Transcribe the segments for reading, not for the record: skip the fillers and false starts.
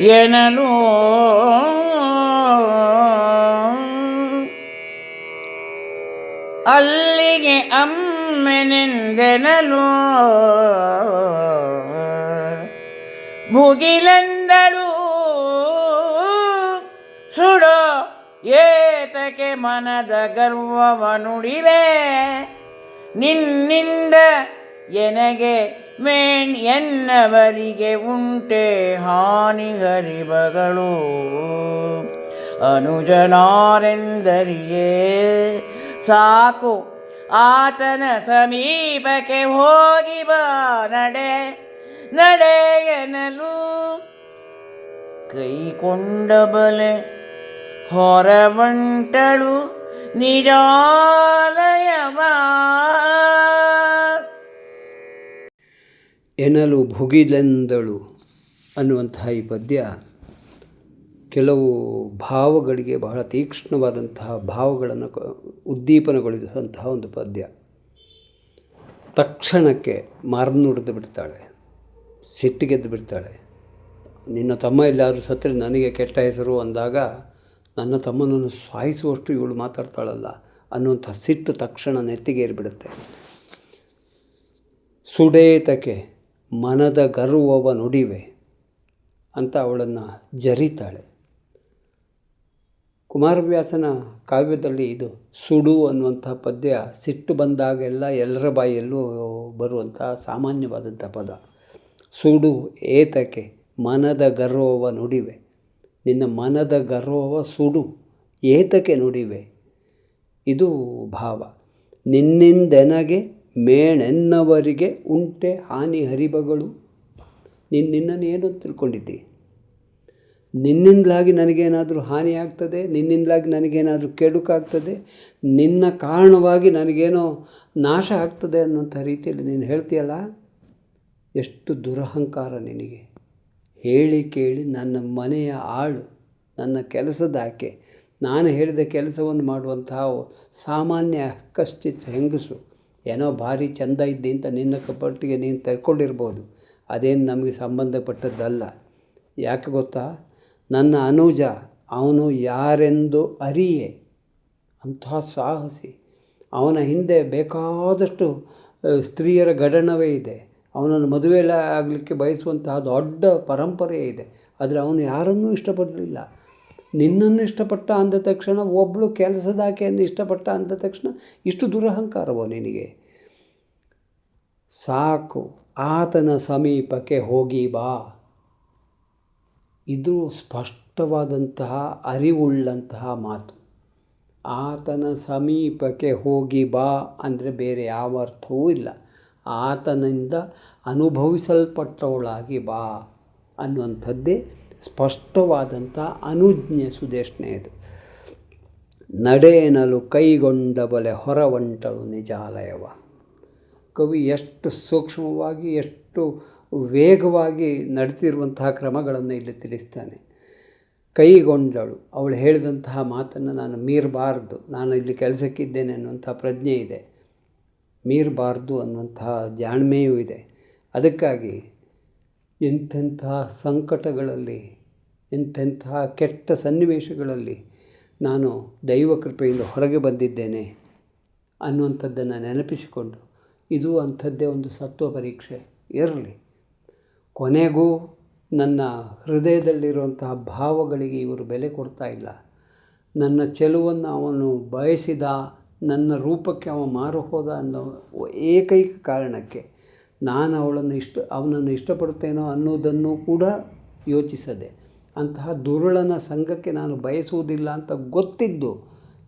ಎನಲು ಅಲ್ಲಿಗೆ ಅಮ್ಮೆನೆಂದೆನಲು ಭುಗಿಲೆಂದಳು ಸುಡೋ ಏತಕ್ಕೆ ಮನದ ಗರ್ವವ ನುಡಿವೆ ನಿನ್ನಿಂದ ಎನಗೆ ಎನ್ನವರಿಗೆ ಉಂಟೆ ಹಾನಿ ಹರಿಬಗಳು ಅನುಜನಾರೆಂದರಿಯೇ ಸಾಕು ಆತನ ಸಮೀಪಕ್ಕೆ ಹೋಗಿ ಬಾ ನಡೆ ನಡೆ ಎನ್ನಲು ಕೈಕೊಂಡ ಬಲೆ ಹೊರವಂಟಳು ನಿಜಾಲಯವ ಎನಲು ಭುಗಿಲೆಂದಳು ಅನ್ನುವಂತಹ ಈ ಪದ್ಯ ಕೆಲವು ಭಾವಗಳಿಗೆ ಬಹಳ ತೀಕ್ಷ್ಣವಾದಂತಹ ಭಾವಗಳನ್ನು ಉದ್ದೀಪನಗೊಳಿಸುವಂತಹ ಒಂದು ಪದ್ಯ. ತಕ್ಷಣಕ್ಕೆ ಮಾರ್ನುಡಿದು ಬಿಡ್ತಾಳೆ, ಸಿಟ್ಟಿಗೆದ್ದು ಬಿಡ್ತಾಳೆ. ನಿನ್ನ ತಮ್ಮ ಎಲ್ಲಾದರೂ ಸತ್ತರೆ ನನಗೆ ಕೆಟ್ಟ ಹೆಸರು ಅಂದಾಗ ನನ್ನ ತಮ್ಮನನ್ನು ಸಾಯಿಸುವಷ್ಟು ಇವಳು ಮಾತಾಡ್ತಾಳಲ್ಲ ಅನ್ನುವಂಥ ಸಿಟ್ಟು ತಕ್ಷಣ ನೆತ್ತಿಗೇರಿಬಿಡುತ್ತೆ. ಸುಡೇತಕ್ಕೆ ಮನದ ಗರ್ವವ ನುಡಿವೆ ಅಂತ ಅವಳನ್ನು ಜರಿತಾಳೆ. ಕುಮಾರವ್ಯಾಸನ ಕಾವ್ಯದಲ್ಲಿ ಇದು ಸುಡು ಅನ್ನುವಂಥ ಪದ್ಯ ಸಿಟ್ಟು ಬಂದಾಗೆಲ್ಲ ಎಲ್ಲರ ಬಾಯಲ್ಲೂ ಬರುವಂಥ ಸಾಮಾನ್ಯವಾದಂಥ ಪದ. ಸುಡು ಏತಕ್ಕೆ ಮನದ ಗರ್ವವ ನುಡಿವೆ, ನಿನ್ನ ಮನದ ಗರ್ವವ ಸುಡು ಏತಕ್ಕೆ ನುಡಿವೆ, ಇದು ಭಾವ. ನಿನ್ನಿಂದೆನಗೆ ಮೇಣೆನ್ನವರಿಗೆ ಉಂಟೆ ಹಾನಿ ಹರಿಬಗಳು. ನಿನ್ನನ್ನು ಏನು ಅಂತ ತಿಳ್ಕೊಂಡಿದ್ದಿ? ನಿನ್ನಿಂದಲಾಗಿ ನನಗೇನಾದರೂ ಹಾನಿ ಆಗ್ತದೆ, ನಿನ್ನಿಂದಲಾಗಿ ನನಗೇನಾದರೂ ಕೆಡುಕಾಗ್ತದೆ, ನಿನ್ನ ಕಾರಣವಾಗಿ ನನಗೇನೋ ನಾಶ ಆಗ್ತದೆ ಅನ್ನೋಂಥ ರೀತಿಯಲ್ಲಿ ನೀನು ಹೇಳ್ತೀಯಲ್ಲ, ಎಷ್ಟು ದುರಹಂಕಾರ ನಿನಗೆ. ಹೇಳಿ ಕೇಳಿ ನನ್ನ ಮನೆಯ ಆಳು, ನನ್ನ ಕೆಲಸದ ಆಕೆ, ನಾನು ಹೇಳಿದ ಕೆಲಸವನ್ನು ಮಾಡುವಂತಹ ಸಾಮಾನ್ಯ ಕಷ್ಟಿತ ಹೆಂಗಸು ಏನೋ ಭಾರಿ ಚೆಂದ ಇದ್ದೆ ಅಂತ ನಿನ್ನ ಕಪಟ್ಟಿಗೆ ನೀನು ತೆರ್ಕೊಂಡಿರ್ಬೋದು. ಅದೇನು ನಮಗೆ ಸಂಬಂಧಪಟ್ಟದ್ದಲ್ಲ. ಯಾಕೆ ಗೊತ್ತಾ? ನನ್ನ ಅನುಜ ಅವನು ಯಾರೆಂದು ಅರಿಯೆ ಅಂತಹ ಸಾಹಸಿ. ಅವನ ಹಿಂದೆ ಬೇಕಾದಷ್ಟು ಸ್ತ್ರೀಯರ ಗಡಣವೇ ಇದೆ. ಅವನನ್ನು ಮದುವೆಲ್ಲ ಆಗಲಿಕ್ಕೆ ಬಯಸುವಂತಹ ದೊಡ್ಡ ಪರಂಪರೆ ಇದೆ. ಆದರೆ ಅವನು ಯಾರನ್ನೂ ಇಷ್ಟಪಡಲಿಲ್ಲ. ನಿನ್ನನ್ನು ಇಷ್ಟಪಟ್ಟ ಅಂದ ತಕ್ಷಣ, ಒಬ್ಬಳು ಕೆಲಸದಾಕೆಯನ್ನು ಇಷ್ಟಪಟ್ಟ ಅಂದ ತಕ್ಷಣ ಇಷ್ಟು ದುರಹಂಕಾರವೋ ನಿನಗೆ? ಸಾಕು ಆತನ ಸಮೀಪಕ್ಕೆ ಹೋಗಿ ಬಾ. ಇದು ಸ್ಪಷ್ಟವಾದಂತಹ ಅರಿವುಳ್ಳಂತಹ ಮಾತು. ಆತನ ಸಮೀಪಕ್ಕೆ ಹೋಗಿ ಬಾ ಅಂದರೆ ಬೇರೆ ಯಾವ ಅರ್ಥವೂ ಇಲ್ಲ. ಆತನಿಂದ ಅನುಭವಿಸಲ್ಪಟ್ಟವಳಾಗಿ ಬಾ ಅನ್ನುವಂಥದ್ದೇ ಸ್ಪಷ್ಟವಾದಂಥ ಅನುಜ್ಞೆ, ಸುದೇಶನೆ ಇದು. ನಡೆ ಎನ್ನಲು ಕೈಗೊಂಡ ಬಲೆ ಹೊರವಂಟಳು ನಿಜಾಲಯವ. ಕವಿ ಎಷ್ಟು ಸೂಕ್ಷ್ಮವಾಗಿ, ಎಷ್ಟು ವೇಗವಾಗಿ ನಡೆದಿರುವಂತಹ ಕ್ರಮಗಳನ್ನು ಇಲ್ಲಿ ತಿಳಿಸ್ತಾನೆ. ಕೈಗೊಂಡಳು, ಅವಳು ಹೇಳಿದಂತಹ ಮಾತನ್ನು ನಾನು ಮೀರಬಾರ್ದು, ನಾನು ಇಲ್ಲಿ ಕೆಲಸಕ್ಕಿದ್ದೇನೆ ಅನ್ನುವಂಥ ಪ್ರಜ್ಞೆ ಇದೆ. ಮೀರಬಾರ್ದು ಅನ್ನುವಂತಹ ಜಾಣ್ಮೆಯೂ ಇದೆ. ಅದಕ್ಕಾಗಿ ಎಂಥೆಂತಹ ಸಂಕಟಗಳಲ್ಲಿ, ಎಂಥೆಂತಹ ಕೆಟ್ಟ ಸನ್ನಿವೇಶಗಳಲ್ಲಿ ನಾನು ದೈವ ಕೃಪೆಯಿಂದ ಹೊರಗೆ ಬಂದಿದ್ದೇನೆ ಅನ್ನುವಂಥದ್ದನ್ನು ನೆನಪಿಸಿಕೊಂಡು, ಇದು ಅಂಥದ್ದೇ ಒಂದು ಸತ್ವ ಪರೀಕ್ಷೆ ಇರಲಿ. ಕೊನೆಗೂ ನನ್ನ ಹೃದಯದಲ್ಲಿರುವಂತಹ ಭಾವಗಳಿಗೆ ಇವರು ಬೆಲೆ ಕೊಡ್ತಾ ಇಲ್ಲ. ನನ್ನ ಚೆಲುವನ್ನು ಅವನು ಬಯಸಿದ, ನನ್ನ ರೂಪಕ್ಕೆ ಅವ ಮಾರು ಹೋದ ಅನ್ನೋ ಏಕೈಕ ಕಾರಣಕ್ಕೆ ನಾನು ಅವನನ್ನು ಇಷ್ಟಪಡುತ್ತೇನೋ ಅನ್ನೋದನ್ನು ಕೂಡ ಯೋಚಿಸದೆ, ಅಂತಹ ದುರುಳನ ಸಂಘಕ್ಕೆ ನಾನು ಬಯಸುವುದಿಲ್ಲ ಅಂತ ಗೊತ್ತಿದ್ದು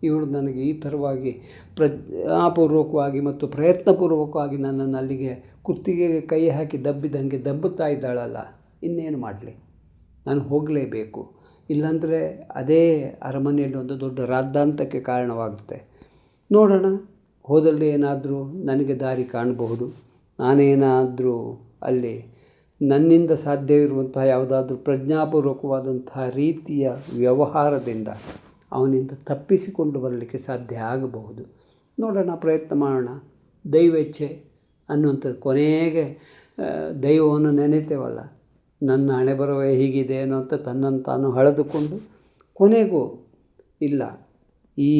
ಇವಳು ನನಗೆ ಈ ಥರವಾಗಿ ಪ್ರಜ್ಞಾಪೂರ್ವಕವಾಗಿ ಮತ್ತು ಪ್ರಯತ್ನಪೂರ್ವಕವಾಗಿ ನನ್ನನ್ನು ಅಲ್ಲಿಗೆ ಕುತ್ತಿಗೆಗೆ ಕೈ ಹಾಕಿ ದಬ್ಬಿದಂಗೆ ದಬ್ಬುತ್ತಾ ಇದ್ದಾಳಲ್ಲ, ಇನ್ನೇನು ಮಾಡಲಿ? ನಾನು ಹೋಗಲೇಬೇಕು. ಇಲ್ಲಾಂದರೆ ಅದೇ ಅರಮನೆಯಲ್ಲಿ ಒಂದು ದೊಡ್ಡ ರಾದ್ದಾಂತಕ್ಕೆ ಕಾರಣವಾಗುತ್ತೆ. ನೋಡೋಣ, ಹೋದಲ್ಲಿ ಏನಾದರೂ ನನಗೆ ದಾರಿ ಕಾಣಬಹುದು. ನಾನೇನಾದರೂ ಅಲ್ಲಿ ನನ್ನಿಂದ ಸಾಧ್ಯವಿರುವಂತಹ ಯಾವುದಾದ್ರೂ ಪ್ರಜ್ಞಾಪೂರ್ವಕವಾದಂತಹ ರೀತಿಯ ವ್ಯವಹಾರದಿಂದ ಅವನಿಂದ ತಪ್ಪಿಸಿಕೊಂಡು ಬರಲಿಕ್ಕೆ ಸಾಧ್ಯ ಆಗಬಹುದು. ನೋಡೋಣ, ಪ್ರಯತ್ನ ಮಾಡೋಣ. ದೈವೇಚ್ಛೆ ಅನ್ನುವಂಥದ್ದು, ಕೊನೆಗೆ ದೈವವನ್ನು ನೆನೆತೇವಲ್ಲ, ನನ್ನ ಹಣೆ ಬರವೇ ಹೀಗಿದೆ ಅನ್ನೋ ಅಂತ ತನ್ನನ್ನು ತಾನು ಹಳೆದುಕೊಂಡು ಕೊನೆಗೂ ಇಲ್ಲ, ಈ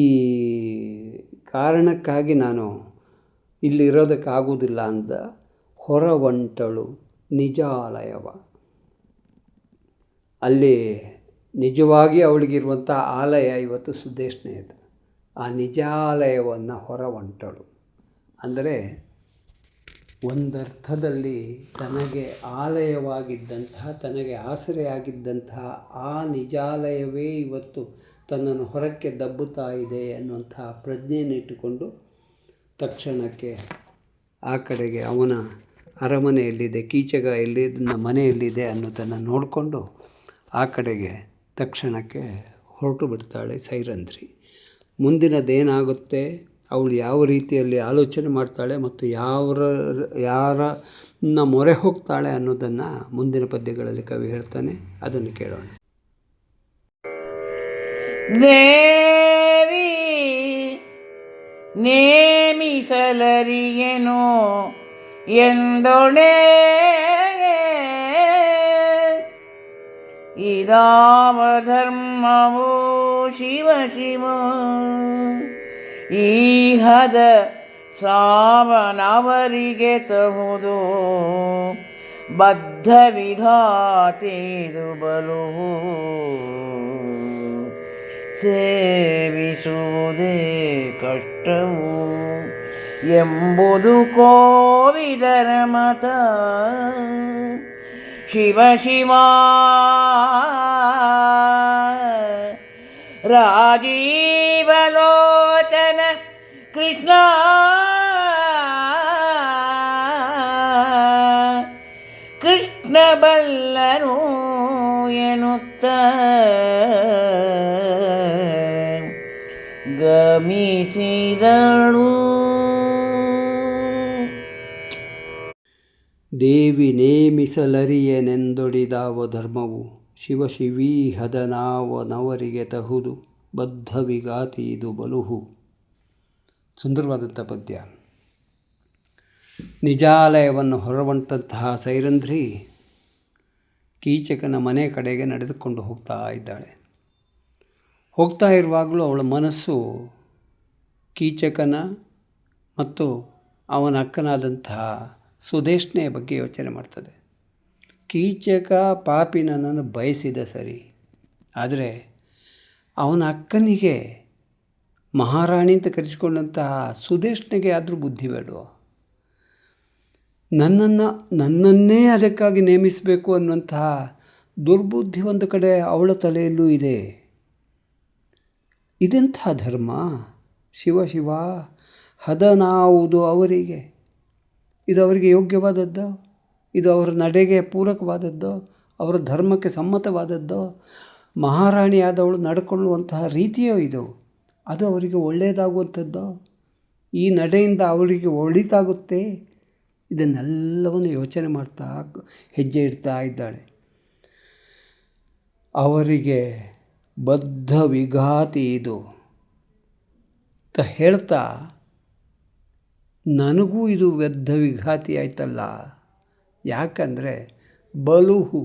ಕಾರಣಕ್ಕಾಗಿ ನಾನು ಇಲ್ಲಿರೋದಕ್ಕಾಗೋದಿಲ್ಲ ಅಂದ ಹೊರ ಹೊಂಟಳು ನಿಜಾಲಯವ. ಅಲ್ಲಿ ನಿಜವಾಗಿ ಅವಳಿಗಿರುವಂಥ ಆಲಯ ಇವತ್ತು ಸುದೇಶ್ನೆಯದು. ಆ ನಿಜಾಲಯವನ್ನು ಹೊರ ಹೊಂಟಳು ಅಂದರೆ ಒಂದರ್ಥದಲ್ಲಿ ತನಗೆ ಆಲಯವಾಗಿದ್ದಂತಹ, ತನಗೆ ಆಸರೆಯಾಗಿದ್ದಂತಹ ಆ ನಿಜಾಲಯವೇ ಇವತ್ತು ತನ್ನನ್ನು ಹೊರಕ್ಕೆ ದಬ್ಬುತ್ತಾ ಇದೆ ಅನ್ನುವಂತಹ ಪ್ರಜ್ಞೆಯನ್ನಿಟ್ಟುಕೊಂಡು ತಕ್ಷಣಕ್ಕೆ ಆ ಕಡೆಗೆ ಅವನ ಅರಮನೆಯಲ್ಲಿದೆ, ಕೀಚಕ ಎಲ್ಲಿದ್ದ ಮನೆಯಲ್ಲಿದೆ ಅನ್ನೋದನ್ನು ನೋಡಿಕೊಂಡು ಆ ಕಡೆಗೆ ತಕ್ಷಣಕ್ಕೆ ಹೊರಟು ಬಿಡ್ತಾಳೆ ಸೈರಂಧ್ರಿ. ಮುಂದಿನದೇನಾಗುತ್ತೆ, ಅವಳು ಯಾವ ರೀತಿಯಲ್ಲಿ ಆಲೋಚನೆ ಮಾಡ್ತಾಳೆ ಮತ್ತು ಯಾರನ್ನ ಮೊರೆ ಹೋಗ್ತಾಳೆ ಅನ್ನೋದನ್ನು ಮುಂದಿನ ಪದ್ಯಗಳಲ್ಲಿ ಕವಿ ಹೇಳ್ತಾನೆ. ಅದನ್ನು ಕೇಳೋಣ. ದೇವಿ ನೇಮಿಸಲರಿಯೇನೋ ಎಂದೊಣೆ ಇದಾವ ಧರ್ಮವೋ ಶಿವ ಶಿವ ಈಹದ ಸಾವನವರಿಗೆ ತಹುದು ಬದ್ಧ ವಿಘಾತೇದು ಬಲು ಸೇವಿಸುವುದೇ ಕಷ್ಟವು ಎಂಬುದು ಕೋವಿದರ ಮತ. ಶಿವ ಶಿವ ರಾಜೀವಲೋಚನ ಕೃಷ್ಣ ಕೃಷ್ಣ ಬಲ್ಲನು ಎನ್ನುತ್ತ ಗಮಿಸಿದಳು. ದೇವಿ ನೇಮಿಸಲರಿಯನೆಂದೊಡಿದಾವ ಧರ್ಮವು ಶಿವ ಶಿವೀಹದನಾವನವರಿಗೆ ತಹುದು ಬದ್ಧ ವಿಘಾತಿ ಇದು ಬಲುಹು. ಸುಂದರವಾದಂಥ ಪದ್ಯ. ನಿಜಾಲಯವನ್ನು ಹೊರವಂಟಂತಹ ಸೈರಂಧ್ರಿ ಕೀಚಕನ ಮನೆ ಕಡೆಗೆ ನಡೆದುಕೊಂಡು ಹೋಗ್ತಾ ಇದ್ದಾಳೆ. ಹೋಗ್ತಾ ಇರುವಾಗಲೂ ಅವಳ ಮನಸ್ಸು ಕೀಚಕನ ಮತ್ತು ಅವನ ಅಕ್ಕನಾದಂತಹ ಸುದೇಶ್ನೆಯ ಬಗ್ಗೆ ಯೋಚನೆ ಮಾಡ್ತದೆ. ಕೀಚಕ ಪಾಪಿ ನನ್ನನ್ನು ಬಯಸಿದ ಸರಿ, ಆದರೆ ಅವನ ಅಕ್ಕನಿಗೆ ಮಹಾರಾಣಿ ಅಂತ ಕರೆಸಿಕೊಂಡಂತಹ ಸುದೇಶ್ನೆಗೆ ಆದರೂ ಬುದ್ಧಿ ಬೇಡವೋ? ನನ್ನನ್ನೇ ಅದಕ್ಕಾಗಿ ನೇಮಿಸಬೇಕು ಅನ್ನುವಂತಹ ದುರ್ಬುದ್ಧಿ ಒಂದು ಕಡೆ ಅವಳ ತಲೆಯಲ್ಲೂ ಇದೆ. ಇದೆಂಥ ಧರ್ಮ? ಶಿವ ಶಿವ ಹದನಾವುದು ಅವರಿಗೆ, ಇದು ಅವರಿಗೆ ಯೋಗ್ಯವಾದದ್ದೋ? ಇದು ಅವರ ನಡೆಗೆ ಪೂರಕವಾದದ್ದೋ? ಅವರ ಧರ್ಮಕ್ಕೆ ಸಮ್ಮತವಾದದ್ದೋ? ಮಹಾರಾಣಿಯಾದವಳು ನಡ್ಕೊಳ್ಳುವಂತಹ ರೀತಿಯೋ ಇದು? ಅದು ಅವರಿಗೆ ಒಳ್ಳೆಯದಾಗುವಂಥದ್ದೋ? ಈ ನಡೆಯಿಂದ ಅವರಿಗೆ ಒಳಿತಾಗುತ್ತೆ? ಇದನ್ನೆಲ್ಲವನ್ನು ಯೋಚನೆ ಮಾಡ್ತಾ ಹೆಜ್ಜೆ ಇಡ್ತಾ ಇದ್ದಾಳೆ. ಅವರಿಗೆ ಬದ್ಧ ವಿಘಾತಿ ಇದು ಅಂತ ಹೇಳ್ತಾ, ನನಗೂ ಇದು ಬದ್ಧ ವಿಘಾತಿ ಆಯ್ತಲ್ಲ. ಯಾಕಂದರೆ ಬಲುಹು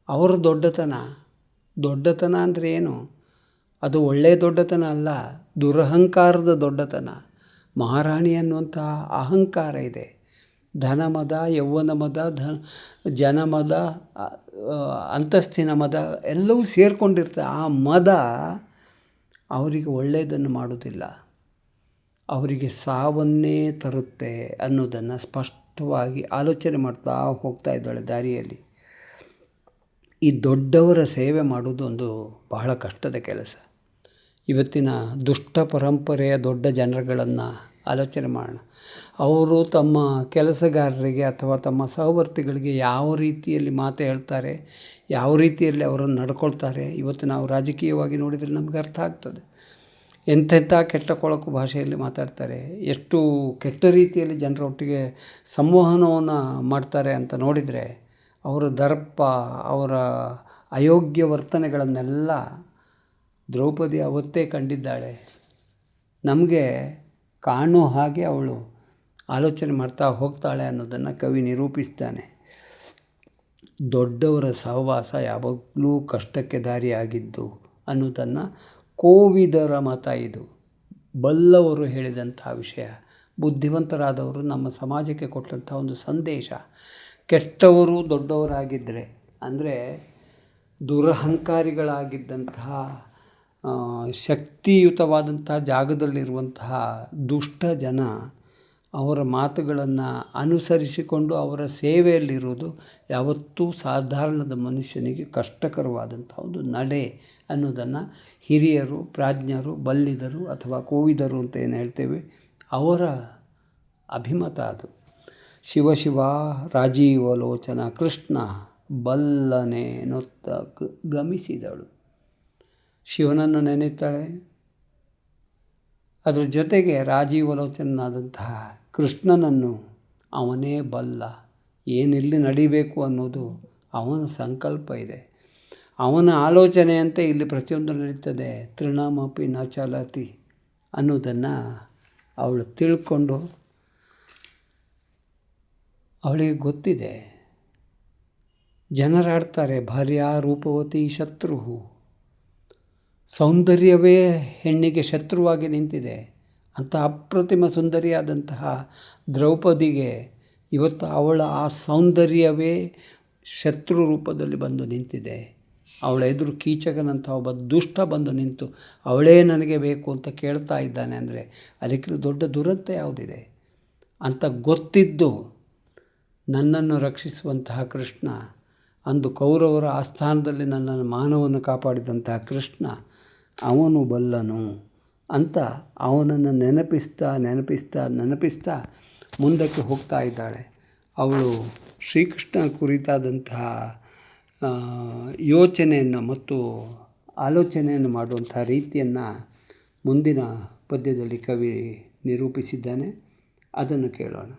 ಅವರ ದೊಡ್ಡತನ ಅಂದರೆ ಏನು? ಅದು ಒಳ್ಳೆಯ ದೊಡ್ಡತನ ಅಲ್ಲ, ದುರಹಂಕಾರದ ದೊಡ್ಡತನ. ಮಹಾರಾಣಿ ಅನ್ನುವಂತಹ ಅಹಂಕಾರ ಇದೆ. ಧನಮದ, ಯೌವನ ಮದ, ಜನಮದ, ಅಂತಸ್ತಿನ ಮದ ಎಲ್ಲವೂ ಸೇರಿಕೊಂಡಿರ್ತದೆ. ಆ ಮದ ಅವರಿಗೆ ಒಳ್ಳೆಯದನ್ನು ಮಾಡೋದಿಲ್ಲ, ಅವರಿಗೆ ಸಾವನ್ನೇ ತರುತ್ತೆ ಅನ್ನೋದನ್ನು ಸ್ಪಷ್ಟವಾಗಿ ಆಲೋಚನೆ ಮಾಡ್ತಾ ಹೋಗ್ತಾ ಇದ್ದಾಳೆ ದಾರಿಯಲ್ಲಿ. ಈ ದೊಡ್ಡವರ ಸೇವೆ ಮಾಡುವುದು ಒಂದು ಬಹಳ ಕಷ್ಟದ ಕೆಲಸ. ಇವತ್ತಿನ ದುಷ್ಟ ಪರಂಪರೆಯ ದೊಡ್ಡ ಜನರುಗಳನ್ನು ಆಲೋಚನೆ ಮಾಡೋಣ. ಅವರು ತಮ್ಮ ಕೆಲಸಗಾರರಿಗೆ ಅಥವಾ ತಮ್ಮ ಸಹವರ್ತಿಗಳಿಗೆ ಯಾವ ರೀತಿಯಲ್ಲಿ ಮಾತು ಹೇಳ್ತಾರೆ, ಯಾವ ರೀತಿಯಲ್ಲಿ ಅವರನ್ನು ನಡ್ಕೊಳ್ತಾರೆ, ಇವತ್ತು ನಾವು ರಾಜಕೀಯವಾಗಿ ನೋಡಿದರೆ ನಮಗೆ ಅರ್ಥ ಆಗ್ತದೆ. ಎಂತೆಂಥ ಕೆಟ್ಟ ಕೊಳಕು ಭಾಷೆಯಲ್ಲಿ ಮಾತಾಡ್ತಾರೆ, ಎಷ್ಟು ಕೆಟ್ಟ ರೀತಿಯಲ್ಲಿ ಜನರೊಟ್ಟಿಗೆ ಸಂವಹನವನ್ನು ಮಾಡ್ತಾರೆ ಅಂತ ನೋಡಿದರೆ, ಅವರ ದರ್ಪ, ಅವರ ಅಯೋಗ್ಯ ವರ್ತನೆಗಳನ್ನೆಲ್ಲ ದ್ರೌಪದಿ ಅವತ್ತೇ ಕಂಡಿದ್ದಾಳೆ. ನಮಗೆ ಕಾಣೋ ಹಾಗೆ ಅವಳು ಆಲೋಚನೆ ಮಾಡ್ತಾ ಹೋಗ್ತಾಳೆ ಅನ್ನೋದನ್ನು ಕವಿ ನಿರೂಪಿಸ್ತಾನೆ. ದೊಡ್ಡವರ ಸಹವಾಸ ಯಾವಾಗಲೂ ಕಷ್ಟಕ್ಕೆ ದಾರಿಯಾಗಿದ್ದು ಅನ್ನೋದನ್ನು ಕೋವಿದರ ಮತ. ಇದು ಬಲ್ಲವರು ಹೇಳಿದಂಥ ವಿಷಯ, ಬುದ್ಧಿವಂತರಾದವರು ನಮ್ಮ ಸಮಾಜಕ್ಕೆ ಕೊಟ್ಟಂಥ ಒಂದು ಸಂದೇಶ. ಕೆಟ್ಟವರು ದೊಡ್ಡವರಾಗಿದ್ದರೆ ಅಂದರೆ ದುರಹಂಕಾರಿಗಳಾಗಿದ್ದಂತಹ ಶಕ್ತಿಯುತವಾದಂತಹ ಜಾಗದಲ್ಲಿರುವಂತಹ ದುಷ್ಟ ಜನ ಅವರ ಮಾತುಗಳನ್ನು ಅನುಸರಿಸಿಕೊಂಡು ಅವರ ಸೇವೆಯಲ್ಲಿರುವುದು ಯಾವತ್ತೂ ಸಾಧಾರಣದ ಮನುಷ್ಯನಿಗೆ ಕಷ್ಟಕರವಾದಂಥ ಒಂದು ನಡೆ ಅನ್ನೋದನ್ನು ಹಿರಿಯರು, ಪ್ರಾಜ್ಞರು, ಬಲ್ಲಿದರು ಅಥವಾ ಕೋವಿದರು ಅಂತ ಏನು ಹೇಳ್ತೇವೆ ಅವರ ಅಭಿಮತ ಅದು. ಶಿವ ರಾಜೀವಲೋಚನ ಕೃಷ್ಣ ಬಲ್ಲನೆ ಎನ್ನುತ್ತ ಗಮಿಸಿದಳು. ಶಿವನನ್ನು ನೆನೆಯುತ್ತಾಳೆ, ಅದರ ಜೊತೆಗೆ ರಾಜೀವಲೋಚನಾದಂತಹ ಕೃಷ್ಣನನ್ನು ಅವನೇ ಬಲ್ಲ, ಏನೆಲ್ಲಿ ನಡಿಬೇಕು ಅನ್ನೋದು ಅವನ ಸಂಕಲ್ಪ ಇದೆ, ಅವನ ಆಲೋಚನೆಯಂತೆ ಇಲ್ಲಿ ಪ್ರತಿಯೊಂದು ನಡೀತದೆ. ತೃಣಮಪಿ ನ ಚಲತಿ ಅನ್ನೋದನ್ನು ಅವಳು ತಿಳ್ಕೊಂಡು, ಅವಳಿಗೆ ಗೊತ್ತಿದೆ. ಜನರಾಡ್ತಾರೆ ಭಾರ್ಯಾ ರೂಪವತಿ ಶತ್ರು, ಸೌಂದರ್ಯವೇ ಹೆಣ್ಣಿಗೆ ಶತ್ರುವಾಗಿ ನಿಂತಿದೆ. ಅಂಥ ಅಪ್ರತಿಮ ಸುಂದರಿಯಾದಂತಹ ದ್ರೌಪದಿಗೆ ಇವತ್ತು ಅವಳ ಆ ಸೌಂದರ್ಯವೇ ಶತ್ರು ರೂಪದಲ್ಲಿ ಬಂದು ನಿಂತಿದೆ. ಅವಳ ಎದುರು ಕೀಚಕನಂಥ ಒಬ್ಬ ದುಷ್ಟ ಬಂದು ನಿಂತು ಅವಳೇ ನನಗೆ ಬೇಕು ಅಂತ ಕೇಳ್ತಾ ಇದ್ದಾನೆ ಅಂದರೆ ಅದಕ್ಕೆ ದೊಡ್ಡ ದುರಂತ ಯಾವುದಿದೆ ಅಂತ ಗೊತ್ತಿದ್ದು ನನ್ನನ್ನು ರಕ್ಷಿಸುವಂತಹ ಕೃಷ್ಣ, ಅಂದು ಕೌರವರ ಆಸ್ಥಾನದಲ್ಲಿ ನನ್ನನ್ನು ಮಾನವನ್ನು ಕಾಪಾಡಿದಂತಹ ಕೃಷ್ಣ ಅವನು ಬಲ್ಲನು ಅಂತ ಅವನನ್ನು ನೆನಪಿಸ್ತಾ ಮುಂದಕ್ಕೆ ಹೋಗ್ತಾ ಇದ್ದಾಳೆ. ಅವಳು ಶ್ರೀಕೃಷ್ಣ ಕುರಿತಾದಂತಹ ಯೋಚನೆಯನ್ನು ಮತ್ತು ಆಲೋಚನೆಯನ್ನು ಮಾಡುವಂಥ ರೀತಿಯನ್ನು ಮುಂದಿನ ಪದ್ಯದಲ್ಲಿ ಕವಿ ನಿರೂಪಿಸಿದ್ದಾನೆ. ಅದನ್ನು ಕೇಳೋಣ.